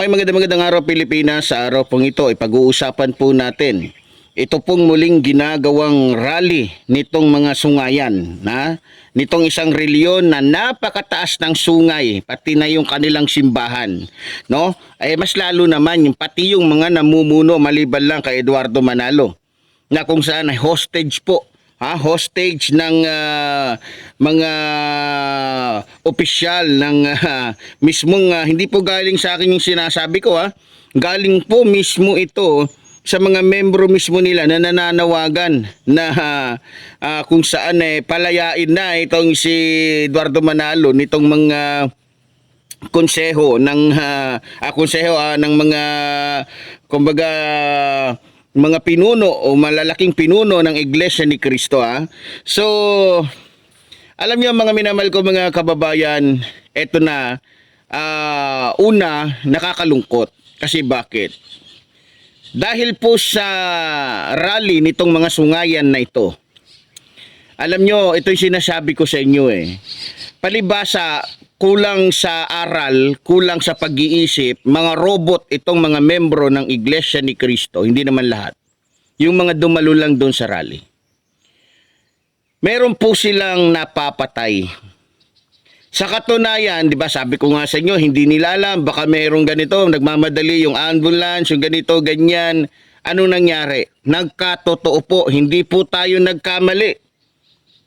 Okay, magandang araw Pilipinas. Sa araw pong ito, ipag-uusapan po natin ito pong muling ginagawang rally nitong mga sungayan, nitong isang reliyon na napakataas ng sungay, pati na yung kanilang simbahan, no? Ay mas lalo naman yung pati yung mga namumuno maliban lang kay Eduardo Manalo, na kung saan ay hostage po, hostage ng mga opisyal ng mismong hindi po galing sa akin yung sinasabi ko, galing po mismo ito sa mga membro mismo nila na nananawagan na kung saan palayain na itong si Eduardo Manalo nitong mga konseho ng ng mga kumbaga mga pinuno o malalaking pinuno ng Iglesia ni Cristo. So alam niyo mga minamahal ko mga kababayan, eto na una, nakakalungkot. Kasi bakit? Dahil po sa rally nitong mga sungayan na ito, alam nyo, ito yung sinasabi ko sa inyo palibasa, kulang sa aral, kulang sa pag-iisip, mga robot itong mga membro ng Iglesia ni Cristo, hindi naman lahat. Yung mga dumalo lang doon sa rally. Meron po silang napapatay. Sa katunayan, di ba sabi ko nga sa inyo, hindi nila alam, baka mayroong ganito, nagmamadali yung ambulance, yung ganito, ganyan. Ano nangyari? Nagkatotoo po, hindi po tayo nagkamali.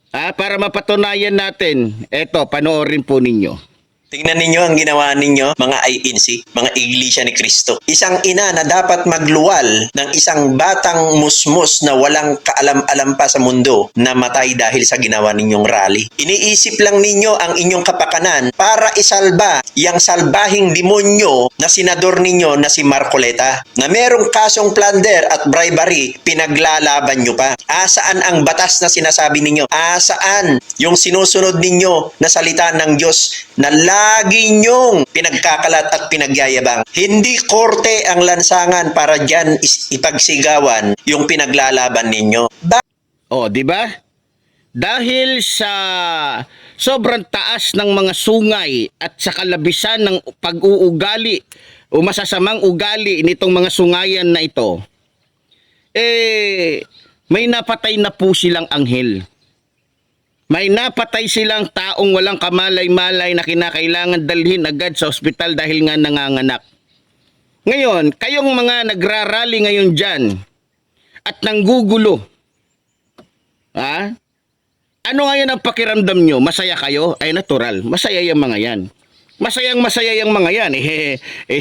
Para mapatunayan natin, eto, panoorin po ninyo. Tingnan ninyo ang ginawa ninyo, mga INC, mga Iglesia ni Cristo. Isang ina na dapat magluwal ng isang batang musmus na walang kaalam-alam pa sa mundo na matay dahil sa ginawa ninyong rally. Iniisip lang ninyo ang inyong kapakanan para isalba yang salbahing demonyo na senador ninyo na si Marcoleta, na merong kasong plunder at bribery, pinaglalaban nyo pa. Asaan ang batas na sinasabi ninyo? Asaan yung sinusunod ninyo na salita ng Diyos na lagi nyong pinagkakalat at pinagyayabang? Hindi korte ang lansangan para dyan ipagsigawan yung pinaglalaban ninyo. Di ba? Dahil sa sobrang taas ng mga sungay at sa kalabisan ng pag-uugali o masasamang ugali nitong mga sungayan na ito, may napatay na po silang anghel. May napatay silang taong walang kamalay-malay na kinakailangan dalhin agad sa ospital dahil nga nanganganak. Ngayon, kayong mga nagrarally ngayon dyan at nanggugulo, ano ngayon ang pakiramdam nyo? Masaya kayo? Ay natural, masaya yung mga yan. Masayang-masaya yung mga yan.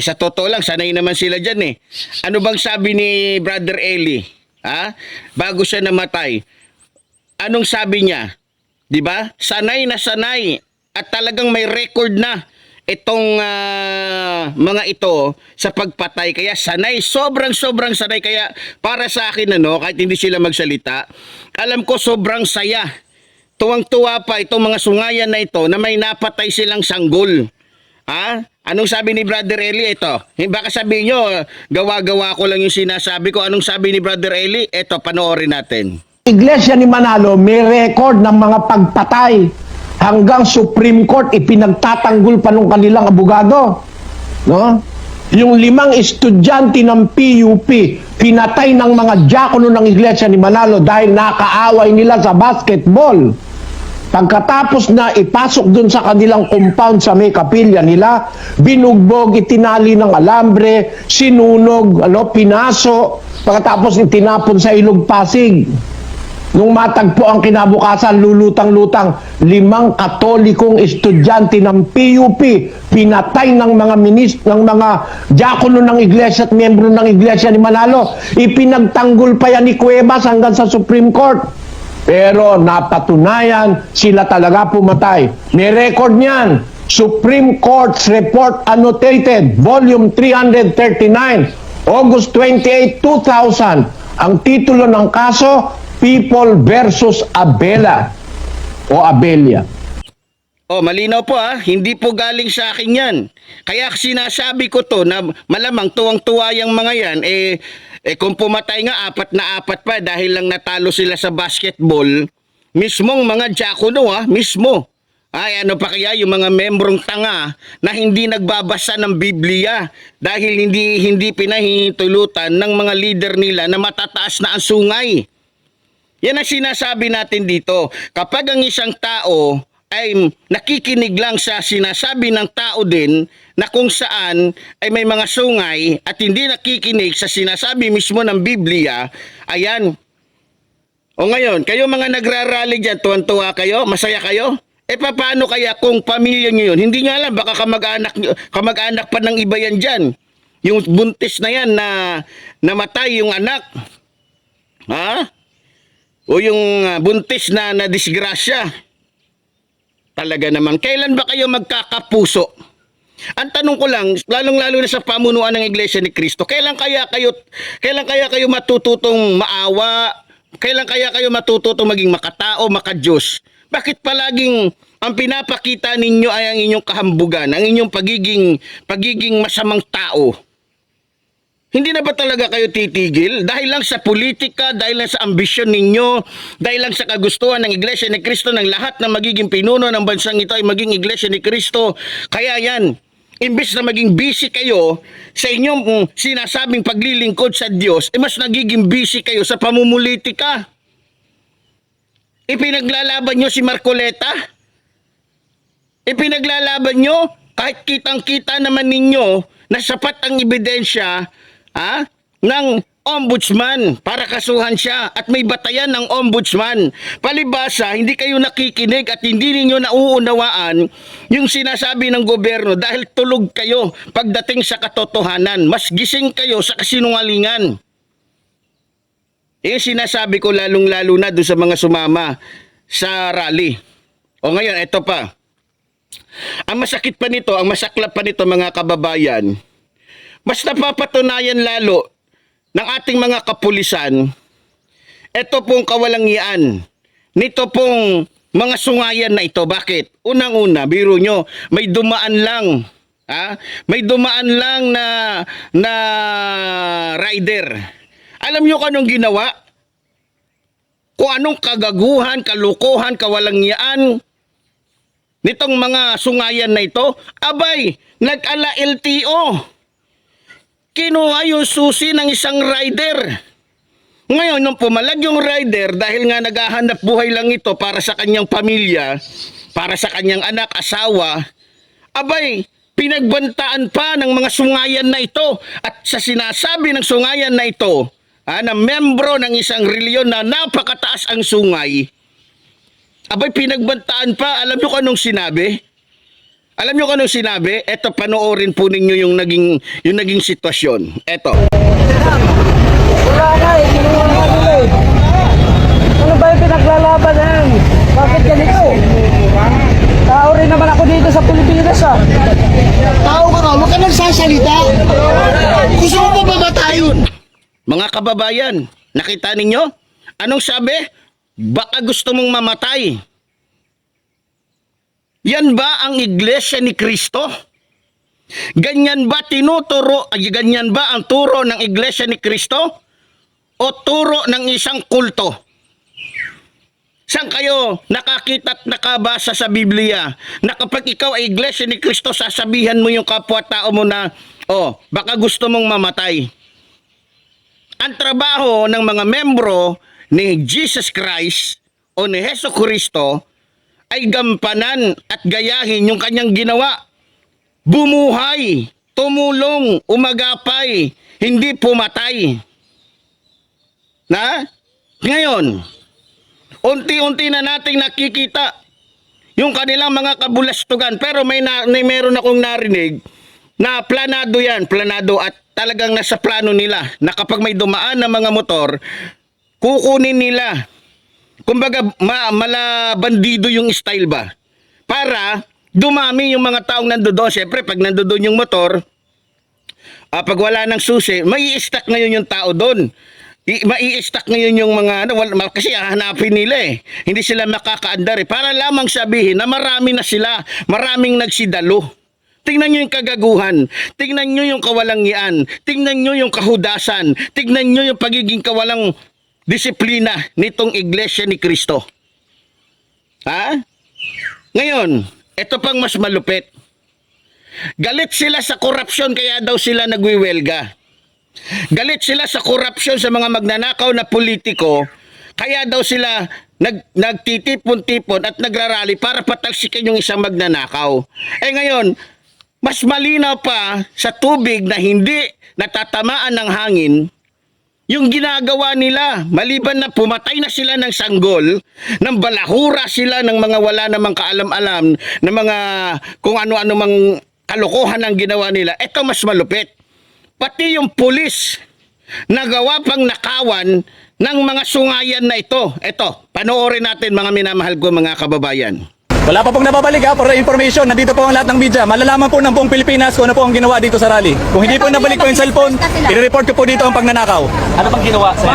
Sa totoo lang, sanay naman sila dyan. Ano bang sabi ni Brother Eli? Bago siya namatay, anong sabi niya? 'Di ba? Sanay na sanay at talagang may record na itong mga ito sa pagpatay. Kaya sanay, sobrang sanay. Kaya para sa akin kahit hindi sila magsalita, alam ko sobrang saya. Tuwang-tuwa pa itong mga sungayan na ito na may napatay silang sanggol. Anong sabi ni Brother Eli? Ito. Baka sabihin nyo, gawa-gawa ko lang yung sinasabi ko. Anong sabi ni Brother Eli? Ito, panoorin natin. Iglesia ni Manalo may record ng mga pagpatay hanggang Supreme Court ipinagtatanggol pa nung kanilang abogado, no? Yung 5 estudyante ng PUP pinatay ng mga diakono ng Iglesia ni Manalo dahil nakaaway nila sa basketball. Pagkatapos na ipasok dun sa kanilang compound sa may kapilya nila, binugbog, itinali ng alambre, sinunog, pinaso, pagkatapos itinapon sa Ilog Pasig. Nung matagpo ang kinabukasan, lulutang-lutang, 5 katolikong estudyante ng PUP pinatay ng mga ng mga diakono ng iglesia at miyembro ng Iglesia ni Manalo. Ipinagtanggol pa yan ni Cuevas hanggang sa Supreme Court. Pero napatunayan, sila talaga pumatay. May record niyan. Supreme Court's Report Annotated, Volume 339, August 28, 2000. Ang titulo ng kaso, People versus Abela o Abelia. Malinaw po hindi po galing sa akin yan. Kaya sinasabi ko to na malamang tuwang-tuwa yung mga yan, kung pumatay nga 4 na 4 pa dahil lang natalo sila sa basketball, mismong mga diakono mismo. Ay ano pa kaya yung mga membrong tanga na hindi nagbabasa ng Biblia dahil hindi pinahihintulutan ng mga leader nila na matataas na ang sungay. Yan ang sinasabi natin dito. Kapag ang isang tao ay nakikinig lang sa sinasabi ng tao din na kung saan ay may mga sungay at hindi nakikinig sa sinasabi mismo ng Biblia, ayan. O ngayon, kayo mga nagrarally dyan, tuwan-tuwa kayo? Masaya kayo? Paano kaya kung pamilya nyo yun? Hindi nyo alam, baka kamag-anak pa ng iba yan dyan. Yung buntis na yan na namatay yung anak. Ha? O yung buntis na nadisgrasya. Talaga naman, kailan ba kayo magkakapuso? Ang tanong ko lang, lalong-lalo na sa pamunuan ng Iglesia ni Cristo, kailan kaya kayo matututong maawa? Kailan kaya kayo matututong maging makatao, makadiyos? Bakit palaging ang pinapakita ninyo ay ang inyong kahambugan, ang inyong pagiging masamang tao? Hindi na ba talaga kayo titigil? Dahil lang sa politika, dahil lang sa ambisyon ninyo, dahil lang sa kagustuhan ng Iglesia ni Cristo ng lahat na magiging pinuno ng bansang ito ay maging Iglesia ni Cristo. Kaya yan, imbes na maging busy kayo sa inyong sinasabing paglilingkod sa Diyos, mas nagiging busy kayo sa pamumulitika. Ipinaglalaban nyo si Marcoleta? Ipinaglalaban nyo kahit kitang-kita naman ninyo na sapat ang ebidensya ng ombudsman para kasuhan siya at may batayan ng ombudsman. Palibasa, hindi kayo nakikinig at hindi ninyo nauunawaan yung sinasabi ng gobyerno dahil tulog kayo pagdating sa katotohanan. Mas gising kayo sa kasinungalingan. Sinasabi ko lalong-lalo na doon sa mga sumama sa rally. O ngayon, ito pa. Ang masakit pa nito, ang masaklap pa nito mga kababayan, mas napapatunayan lalo ng ating mga kapulisan, ito pong kawalangian, nito pong mga sungayan na ito. Bakit? Unang-una, biro nyo, may dumaan lang. May dumaan lang na rider. Alam nyo kung anong ginawa? Kung anong kagaguhan, kalukuhan, kawalangian nitong mga sungayan na ito? Abay, nag-ala LTO. Kinuha yung susi ng isang rider. Ngayon, nung pumalag yung rider, dahil nga naghahanap buhay lang ito para sa kanyang pamilya, para sa kanyang anak, asawa, abay, pinagbantaan pa ng mga sungayan na ito. At sa sinasabi ng sungayan na ito, na membro ng isang reliyon na napakataas ang sungay, abay pinagbantaan pa. Alam nyo kung anong sinabi? Alam nyo kung anong sinabi? Eto, panoorin po ninyo yung naging sitwasyon. Eto. Wala na eh, kinuha na nila eh. Ano ba yung pinaglalaban na yan? Bakit ganito? Tao rin naman ako dito sa Pilipinas ah. Tao ka nga, huwag ka nagsasalita. Gusto mo pa mamatayin? Mga kababayan, nakita ninyo? Anong sabi? Baka gusto mong mamatay. Yan ba ang Iglesia ni Cristo? Ganyan ba ganyan ba ang turo ng Iglesia ni Cristo? O turo ng isang kulto? Saan kayo nakakita at nakabasa sa Biblia na kapag ikaw ay Iglesia ni Cristo, sasabihan mo yung kapwa-tao mo na, baka gusto mong mamatay? Ang trabaho ng mga membro ni Jesus Christ o ni Hesus Kristo ay gampanan at gayahin yung kanyang ginawa. Bumuhay, tumulong, umagapay, hindi pumatay. Ngayon, unti-unti na nating nakikita yung kanilang mga kabulastugan. Pero meron akong narinig na planado yan, planado at talagang nasa plano nila na kapag may dumaan na mga motor, kukunin nila. Kumbaga, bandido yung style ba? Para dumami yung mga taong nandoon. Siyempre, pag nandoon yung motor, pag wala ng susi, mai-stack ngayon yung tao doon. Mai-stack ngayon yung mga, kasi hahanapin nila eh. Hindi sila makakaandar eh. Para lamang sabihin na marami na sila, maraming nagsidalo. Tingnan nyo yung kagaguhan, tingnan nyo yung kawalangian, tingnan nyo yung kahudasan, tingnan nyo yung pagiging kawalang disiplina nitong Iglesia ni Cristo. Ngayon, ito pang mas malupit. Galit sila sa korupsyon kaya daw sila nagwiwelga. Galit sila sa korupsyon sa mga magnanakaw na politiko kaya daw sila nagtitipon-tipon at nagrarally para patalsikin yung isang magnanakaw. Eh ngayon, mas malinaw pa sa tubig na hindi natatamaan ng hangin yung ginagawa nila. Maliban na pumatay na sila ng sanggol, ng balahura sila ng mga wala namang kaalam-alam, ng mga kung ano-ano mang kalokohan ang ginawa nila. Ito mas malupit. Pati yung pulis nagawa pang nakawan ng mga sungayan na ito. Ito, panoorin natin mga minamahal ko mga kababayan. Wala pa pong nababalik ha, for information, nandito po ang lahat ng media. Malalaman po ng buong Pilipinas kung ano po ang ginawa dito sa rally. Kung hindi po nabalik po yung cellphone, i-report ko po dito ang pagnanakaw. Ano pang ginawa sa'yo?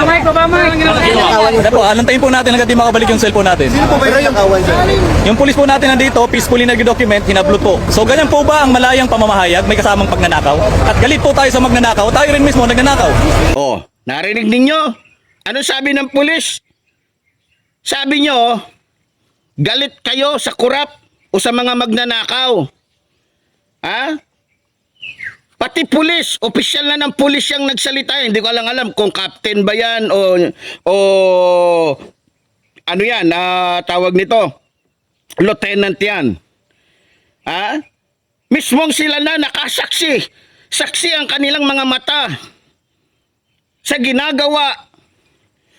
Ano po, alantayin po natin hanggang di makabalik yung cellphone natin. Sino po ba yung nakawan dyan? Yung pulis po natin nandito, peacefully nag-document, hinablot po. So ganyan po ba ang malayang pamamahayag, may kasamang pagnanakaw? At galit po tayo sa magnanakaw, tayo rin mismo nagnanakaw. Oh, narinig ninyo? Ano sabi ng pulis? Sabi nyo, galit kayo sa kurap o sa mga magnanakaw. Ha? Pati pulis, opisyal na ng pulis yung nagsalita. Hindi ko alam kung captain ba yan o ano yan, tawag nito, lieutenant yan. Ha? Mismong sila na nakasaksi. Saksi ang kanilang mga mata sa ginagawa,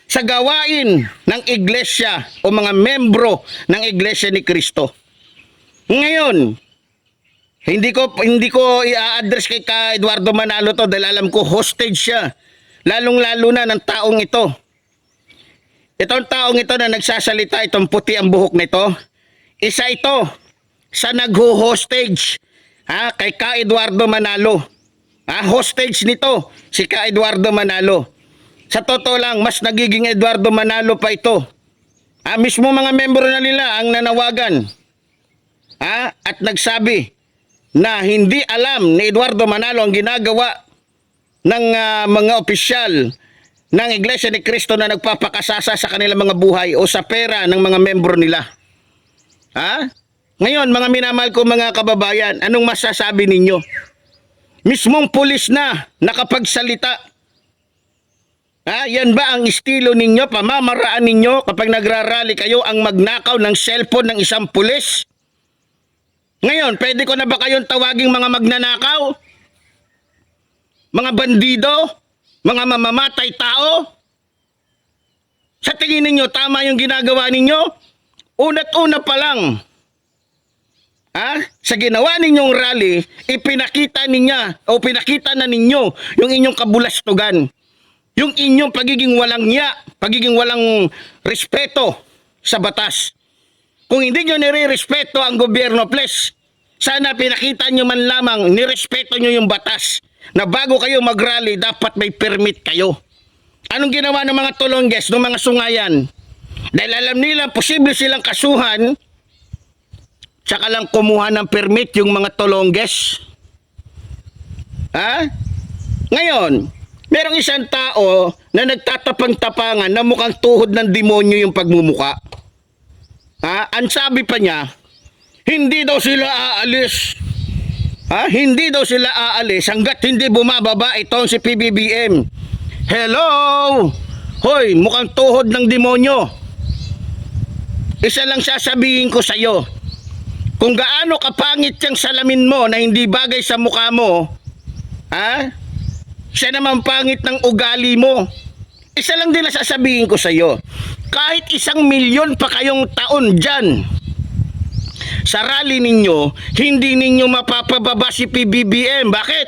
sa gawain ng iglesia o mga membro ng iglesia ni Kristo. Ngayon, hindi ko i-address kay ka Eduardo Manalo to dahil alam ko hostage siya. Lalong-lalo na ng taong ito. Itong taong ito na nagsasalita, itong puti ang buhok nito, isa ito sa nagho-hostage kay ka Eduardo Manalo. Hostage nito si ka Eduardo Manalo. Sa totoo lang, mas nagiging Eduardo Manalo pa ito. Mismo mga membro na nila ang nanawagan. At nagsabi na hindi alam ni Eduardo Manalo ang ginagawa ng mga opisyal ng Iglesia ni Cristo na nagpapakasasa sa kanilang mga buhay o sa pera ng mga membro nila. Ngayon, mga minamahal ko mga kababayan, anong masasabi ninyo? Mismong pulis na nakapagsalita. Yan ba ang estilo ninyo, pamamaraan ninyo kapag nagrarally kayo ang magnakaw ng cellphone ng isang pulis? Ngayon, pwede ko na ba kayong tawaging mga magnanakaw? Mga bandido? Mga mamamatay tao? Sa tingin ninyo, tama yung ginagawa ninyo? Una't-una pa lang, sa ginawa ninyong rally, pinakita na ninyo yung inyong kabulastugan. Yung inyong pagiging walang pagiging walang respeto sa batas. Kung hindi nyo nire-respeto ang gobyerno, please, sana pinakita nyo man lamang, nirespeto nyo yung batas na bago kayo mag-rally, dapat may permit kayo. Anong ginawa ng mga tulongges, ng mga sungayan? Dahil alam nila, posible silang kasuhan, tsaka lang kumuha ng permit yung mga tulongges. Ngayon, merong isang tao na nagtatapang-tapangan na mukhang tuhod ng demonyo yung pagmumuka. Ang sabi pa niya, hindi daw sila aalis. Hindi daw sila aalis hanggat hindi bumababa itong si PBBM. Hello! Hoy, mukhang tuhod ng demonyo. Isa lang sasabihin ko sa'yo. Kung gaano kapangit yung salamin mo na hindi bagay sa mukha mo, siya naman pangit ng ugali mo. Isa lang din na sasabihin ko sa iyo. Kahit 1 milyon pa kayong taon dyan sa rally ninyo, hindi ninyo mapapababa si PBBM. Bakit?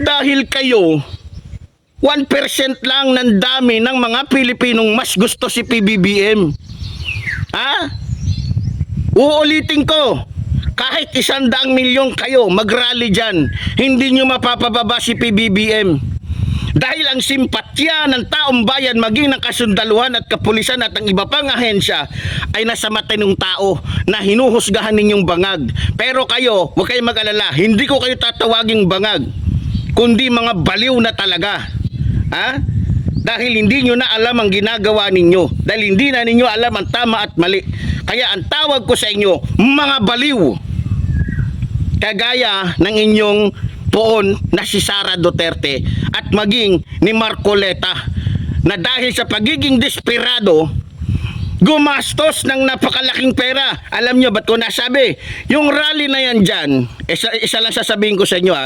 Dahil kayo 1% lang ng dami ng mga Pilipinong mas gusto si PBBM. Uulitin ko, kahit 100 milyon kayo mag-rally dyan, hindi nyo mapapababa si PBBM. Dahil ang simpatya ng taong bayan, maging ng kasundaluhan at kapulisan at ang iba pang ahensya ay nasa mata ng tao na hinuhusgahan ninyong bangag. Pero kayo, huwag kayong mag-alala, hindi ko kayo tatawaging bangag, kundi mga baliw na talaga. Dahil hindi nyo na alam ang ginagawa ninyo. Dahil hindi na ninyo alam ang tama at mali. Kaya ang tawag ko sa inyo, mga baliw, kagaya ng inyong poon na si Sara Duterte at maging ni Marcoleta, na dahil sa pagiging desperado, gumastos ng napakalaking pera. Alam nyo ba't ko nasabi? Yung rally na yan dyan, isa lang sasabihin ko sa inyo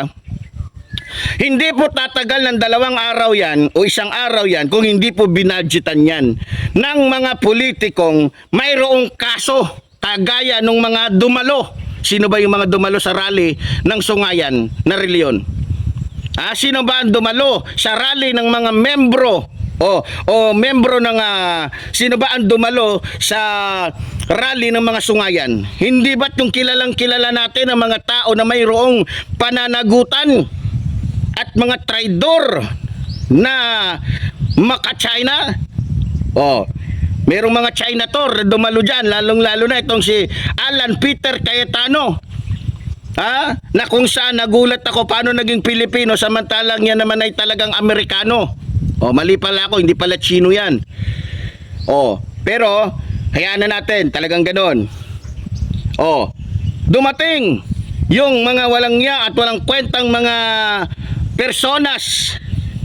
hindi po tatagal ng 2 araw yan o 1 araw yan kung hindi po binadgetan yan ng mga politikong mayroong kaso kagaya nung mga dumalo. Sino ba yung mga dumalo sa rally ng Sungayan na reliyon? Sino ba ang dumalo sa rally ng mga membro membro ng sino ba ang dumalo sa rally ng mga Sungayan? Hindi ba't yung kilalang kilala natin ang mga tao na mayroong pananagutan at mga traidor na maka-China? Merong mga Chinator dumalo dyan, lalong-lalo na itong si Alan Peter Cayetano. Na kung saan nagulat ako paano naging Pilipino samantalang yan naman ay talagang Amerikano. Mali pala ako, hindi pala Chino yan. Pero hayaan na natin, talagang ganon. Dumating yung mga walang ya at walang kwentang mga personas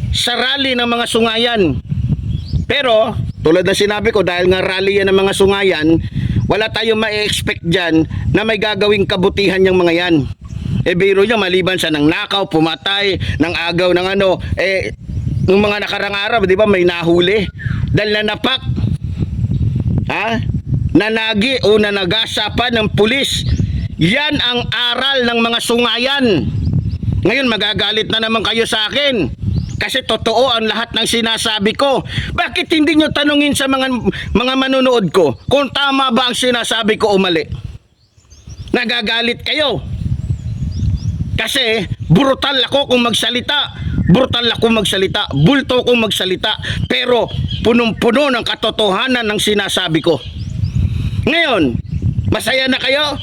sa rally ng mga Sungayan. Pero tulad na sinabi ko, dahil nga rally yan ng mga Sungayan, wala tayong ma-expect dyan na may gagawing kabutihan yung mga yan. Biro nyo, maliban sa nang nakaw, pumatay, nang agaw ng nung mga nakarang araw, di ba, may nahuli dahil nanapak, nanagi o nanagasapan ng pulis. Yan ang aral ng mga Sungayan. Ngayon magagalit na naman kayo sa akin kasi totoo ang lahat ng sinasabi ko. Bakit hindi nyo tanungin sa mga manonood ko kung tama ba ang sinasabi ko o mali? Nagagalit kayo kasi brutal ako kung magsalita, bulto kong magsalita, pero punong-puno ng katotohanan ng sinasabi ko. Ngayon, masaya na kayo?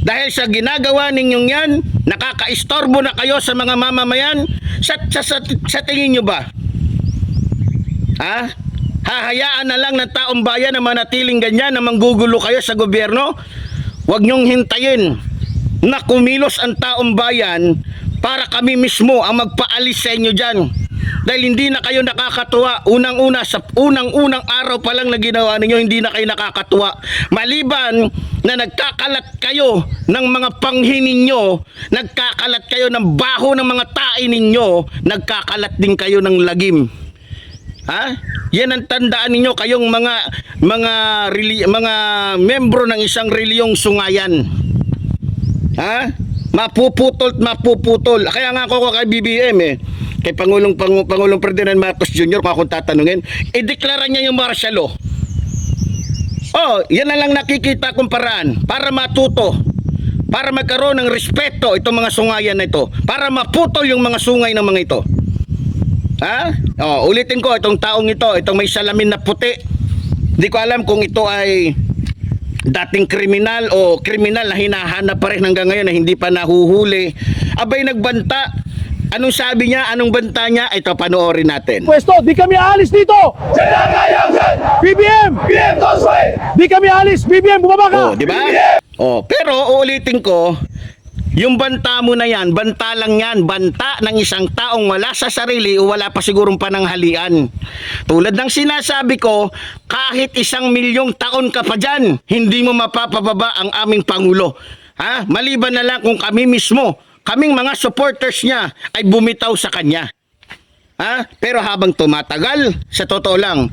Dahil sa ginagawa ninyong yan, nakakaistorbo na kayo sa mga mamamayan. Sa tingin nyo ba? Hahayaan na lang ng taong bayan na manatiling ganyan, na manggugulo kayo sa gobyerno? Huwag nyong hintayin na kumilos ang taong bayan para kami mismo ang magpaalis sa inyo dyan. Dahil hindi na kayo nakakatuwa. Unang-unang araw pa lang na ginawa ninyo, hindi na kayo nakakatuwa. Maliban na nagkakalat kayo ng mga panghi ninyo, nagkakalat kayo ng baho ng mga tae ninyo, nagkakalat din kayo ng lagim. Yan ang tandaan ninyo, kayong mga membro ng isang reliyong Sungayan. Mapuputol. Kaya nga ako kay BBM kay Pangulong Ferdinand Marcos Jr. kung akong tatanungin, ideklara niya yung martial law. Yan na lang nakikita kong paraan para matuto, para magkaroon ng respeto itong mga Sungayan na ito, para maputol yung mga sungay ng mga ito. Ulitin ko, itong taong ito, itong may salamin na puti, hindi ko alam kung ito ay dating kriminal o kriminal na hinahanap pa rin hanggang ngayon na hindi pa nahuhuli. Abay nagbanta. Anong sabi niya? Anong banta niya? Ito, panoorin natin. Pwesto, di kami alis dito! BBM! Di kami alis! BBM, bumaba ka! Di ba? Pero uulitin ko, yung banta mo na yan, banta lang yan, banta ng isang taong wala sa sarili o wala pa sigurong pananghalian. Tulad ng sinasabi ko, kahit 1 milyong taon ka pa dyan, hindi mo mapapababa ang aming Pangulo. Maliban na lang kung kami mismo, kaming mga supporters niya ay bumitaw sa kanya. Pero habang tumatagal, sa totoo lang,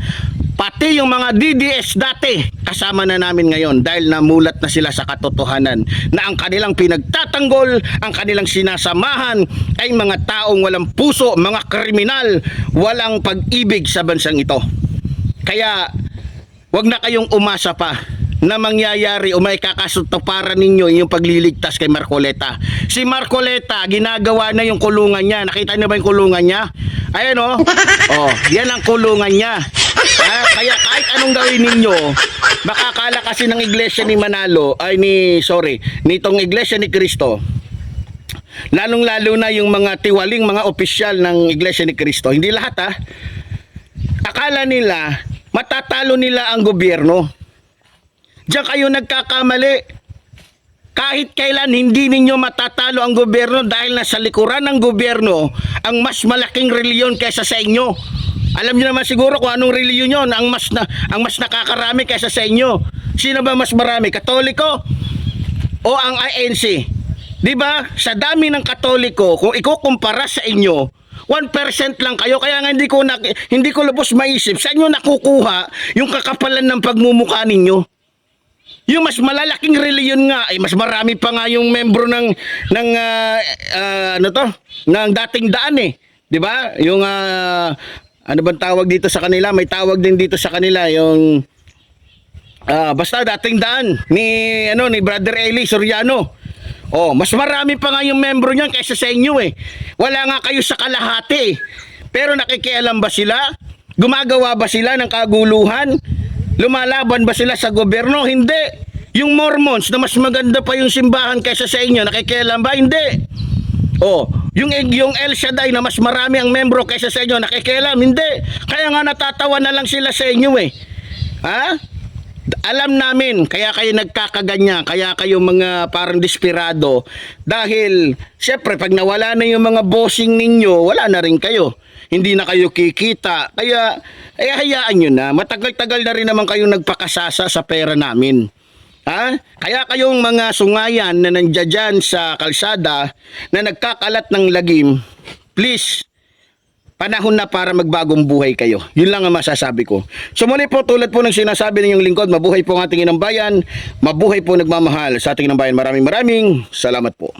pati yung mga DDS dati, kasama na namin ngayon dahil namulat na sila sa katotohanan na ang kanilang pinagtatanggol, ang kanilang sinasamahan ay mga taong walang puso, mga kriminal, walang pag-ibig sa bansang ito. Kaya, wag na kayong umasa pa na mangyayari o may kakasutuparan ninyo yung pagliligtas kay Marcoleta. Si Marcoleta, ginagawa na yung kulungan niya. Nakita niyo ba yung kulungan niya? Ayan yan ang kulungan niya. Kaya kahit anong gawin ninyo, makakala kasi ng iglesia ni Manalo, nitong iglesia ni Cristo, lalong-lalo na yung mga tiwaling mga opisyal ng iglesia ni Cristo, hindi lahat akala nila matatalo nila ang gobyerno. Diyan kayo nagkakamali. Kahit kailan hindi ninyo matatalo ang gobyerno dahil nasa likuran ng gobyerno ang mas malaking reliyon kaysa sa inyo. Alam niyo naman siguro kung anong reliyon yon, ang mas nakakarami kaysa sa inyo. Sino ba mas marami? Katoliko o ang INC? 'Di ba? Sa dami ng Katoliko, kung ikukumpara sa inyo, 1% lang kayo. Kaya nga hindi ko lubos maisip sa inyo nakukuha yung kakapalan ng pagmumukha ninyo. Yung mas malalaking reliyon nga ay mas marami pa nga yung membro ng ng dating daan eh. 'Di ba? Yung ano bang tawag dito sa kanila? May tawag din dito sa kanila yung basta dating daan ni Brother Eli Soriano. Oh, mas marami pa nga yung membro niyan kaysa sa inyo eh. Wala nga kayo sa kalahati. Pero nakikialam ba sila? Gumagawa ba sila ng kaguluhan? Lumalaban ba sila sa gobyerno? Hindi. Yung Mormons na mas maganda pa yung simbahan kaysa sa inyo, nakikialam ba? Hindi. Oh, yung El Shaddai na mas marami ang membro kaysa sa inyo, nakikialam? Hindi. Kaya nga natatawa na lang sila sa inyo eh. Ha? Alam namin, kaya kayo nagkakaganya, kaya kayo mga parang desperado. Dahil, syempre, pag nawala na yung mga bossing ninyo, wala na rin kayo. Hindi na kayo kikita. Kaya hayaan nyo na. Matagal-tagal na rin naman kayong nagpakasasa sa pera namin. Ha? Kaya kayong mga sungayan na nandiyan sa kalsada na nagkakalat ng lagim, please, panahon na para magbagong buhay kayo. Yun lang ang masasabi ko. So muli po, tulad po ng sinasabi ninyong lingkod, mabuhay po ang ating inang bayan, mabuhay po nagmamahal sa ating inang bayan. Maraming salamat po.